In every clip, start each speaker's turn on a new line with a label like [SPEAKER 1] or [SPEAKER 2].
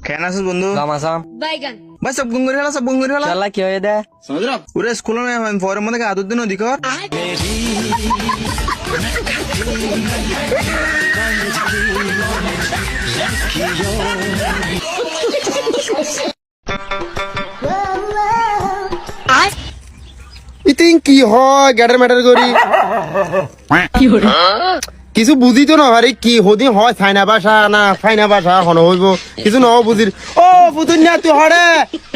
[SPEAKER 1] কেন আছিস বন্ধু?
[SPEAKER 2] Lama-sam.
[SPEAKER 3] বাইগান
[SPEAKER 1] ভাই সব গুঙ্গুরি ফেলা, সব গুঙ্গুরি ফেলা।
[SPEAKER 2] Chala kya hoye de?
[SPEAKER 1] ওরে স্কুলে ফরের মধ্যে আদর দিন অধিকর।
[SPEAKER 4] ইতিং কি হয় গ্যাটার ম্যাটার করি কিছু বুঝি তো না ভারি কি হদি হয় ফাইনা ভাষা না ফাইনা ভাষা হন হইব কিছু ন বুঝির ও বুঝুন না তুই হরে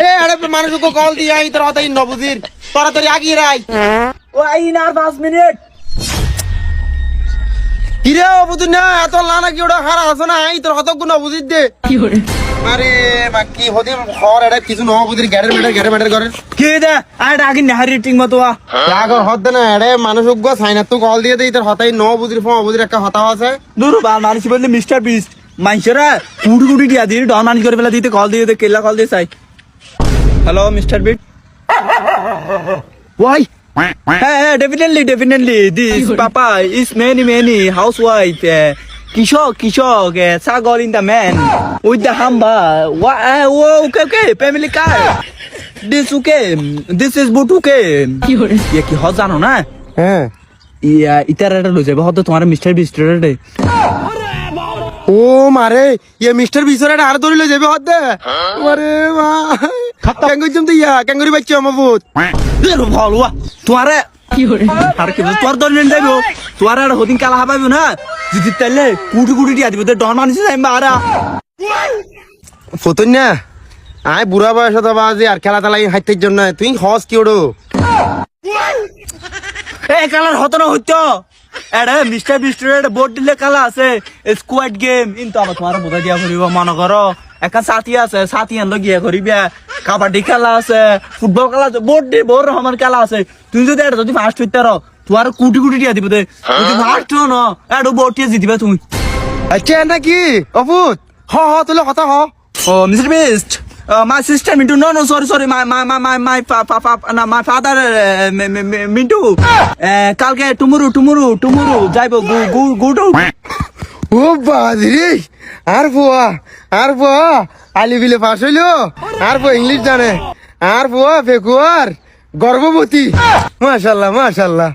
[SPEAKER 4] এ হরে মানুষকে কল দিয়ে আই তোর হতাই ন বুঝির তাড়াতাড়ি আগিয়ে রাই
[SPEAKER 2] ও আইন আর 5 মিনিট
[SPEAKER 4] কিরে ও বুঝুন না এত লানা কি ওটা হারা আছে না আই তোর হতক ন বুঝির দে আরে বাকি হদি হর এটা কিছু ন বুঝির গ্যাটার ম্যাটার করে
[SPEAKER 2] কি দে আর আগিন নাহারি টিং মতো
[SPEAKER 4] আগর হদ না এড়ে মানুষক সাইনাত তো কল দিয়ে দেই তোর হতাই ন বুঝির ফ বুঝির একটা হতা আছে
[SPEAKER 2] দূর বাল মানসি বললে মিস্টার বিস্ট মাইনসরা কুড়ি কুড়ি দিয়া দিয়ে ডন মানি করে ফেলা দিতে কল দিয়ে দে কেলা কল দিয়ে চাই হ্যালো মিস্টার বিট ওয়াই হ্যাঁ definitely this papa is many housewife kishok sagol in the man with the hamba okay family car this is boot okay ये की हो जानो ना
[SPEAKER 4] হ্যাঁ
[SPEAKER 2] ইয়া ইতারাটা লই যাবে হয়তো তোমার মিস্টার বিস্টার রে
[SPEAKER 4] ও মারে ইয়ে মিস্টার বিসরাটা আর ধরে লই যাবে হদ দে আরে মা কেঙ্গুই জমতে ইয়া কেঙ্গুরি বাচ্চা মাবুত
[SPEAKER 2] এর ভালুয়া তোমারে আর কি তোর দর নেন যাইবো তোর আর হদিন কালা হাবাইবো না যদি তাইলে কুটি কুটি দিয়া দিবে তো ডন মানিস যাই মারা
[SPEAKER 4] ফতুন না আয় বুড়া বয়স তো বাজে আর খেলা তালাই হাইতের জন্য তুই হস কি ওড়ো
[SPEAKER 2] এই কালার হতো না হইতো এডা মিস্টার বিস্টার বোর্ড দিলে কালা আছে স্কোয়াড গেম কিন্তু আমার তোমার বোঝা দিয়া করিব মনে করো একটা সাথী আছে সাথী আনলো গিয়া করিবা কাবাডি খেলা আছে ফুটবল খেলা আছে বোর্ড দিয়ে বোর রহমান খেলা আছে তুই যদি এটা যদি ফার্স্ট হইতে রো তোমার কোটি কোটি দিয়া দিব দে যদি ফার্স্ট হো না এটা বোর্ড দিয়ে জিতবে তুমি
[SPEAKER 4] আচ্ছা নাকি অপুত হ তোলে কথা হ
[SPEAKER 2] ও mister Beast my sister Mintu no sorry my father Mintu কালকে tomorrow যাইবো go to
[SPEAKER 4] ও বাজরি আর বুয়া আলি বিলে পাস হইলো আর বুয়া ইংলিশ জানে আর বুয়া ফেকুয়ার গর্ভবতী মাশাআল্লাহ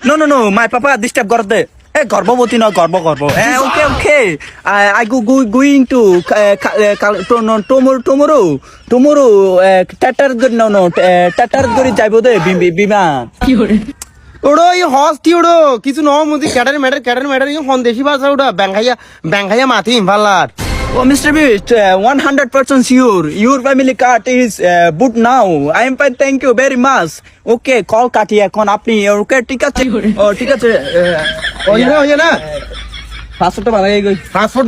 [SPEAKER 2] no my papa disturb করতে এ গর্ভবতী না গর্ব ওকে I going to tomorrow টাটার গড়ি যাইবো দে বিমান
[SPEAKER 4] ওড়ো এই হস কি ওড়ো কিছু ন মুদি ক্যাডার ম্যাটার এই হন দেশি ভাষা ওড়া ব্যাংখাইয়া মাথি ইম্ফালার
[SPEAKER 2] Oh, Mr. Beast, 100% sure. Your family card is boot now. I am fine, thank you very much. Okay, call কাটি এখন আপনি ওকে ঠিক আছে ও ঠিক আছে
[SPEAKER 4] ওই না
[SPEAKER 2] পাসপোর্টটা বানাই গই
[SPEAKER 4] পাসপোর্ট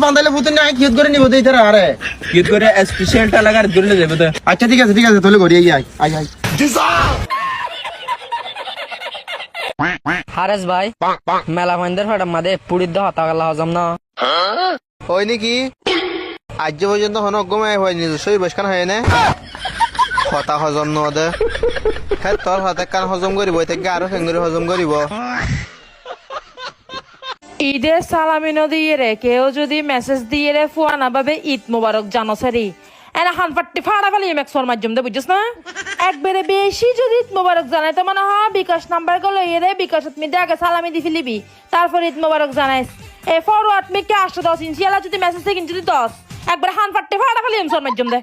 [SPEAKER 4] বাঁধাইলে ভূতের না কিয়ত করে নিব দেই তারা আরে
[SPEAKER 2] গিট করে স্পেশালটা লাগার ধরে যাবে তো
[SPEAKER 4] আচ্ছা ঠিক আছে তোলে গড়ি আই
[SPEAKER 3] হারেস ভাই মেলা মন্দির ফটা মাদে পুড়ির দহ তাগালা হজম না
[SPEAKER 4] হয় নাকি আজ পর্যন্ত হনগমে হয় নিজস্বই বসখান হয় না হতা হজম নদে হ্যাঁ তোর হাতে কান হজম করিব থেকে আরো ফেঙ্গুরি হজম করিব
[SPEAKER 5] ঈদের সালামি দিয়ে রে কেউ যদি মেসেজ দিয়ে রে ফুয়ানা ভাবে ঈদ মোবারক জানো সারি এনা হান পাট্টি ফাড়া ফেলি মেক্সর মাধ্যম দে বুঝছিস না একবারে বেশি যদি ঈদ মোবারক জানাই তো মনে হয় বিকাশ নাম্বার গুলো রে বিকাশ তুমি আগে সালামি দি ফেলিবি তারপর ঈদ মোবারক জানাইস এ ফরওয়ার্ড মেকে 810 ইঞ্চি যদি মেসেজ থেকে যদি 10 একবারে হান পাট্টি ফাড়া ফেলি মেক্সর মাধ্যম দে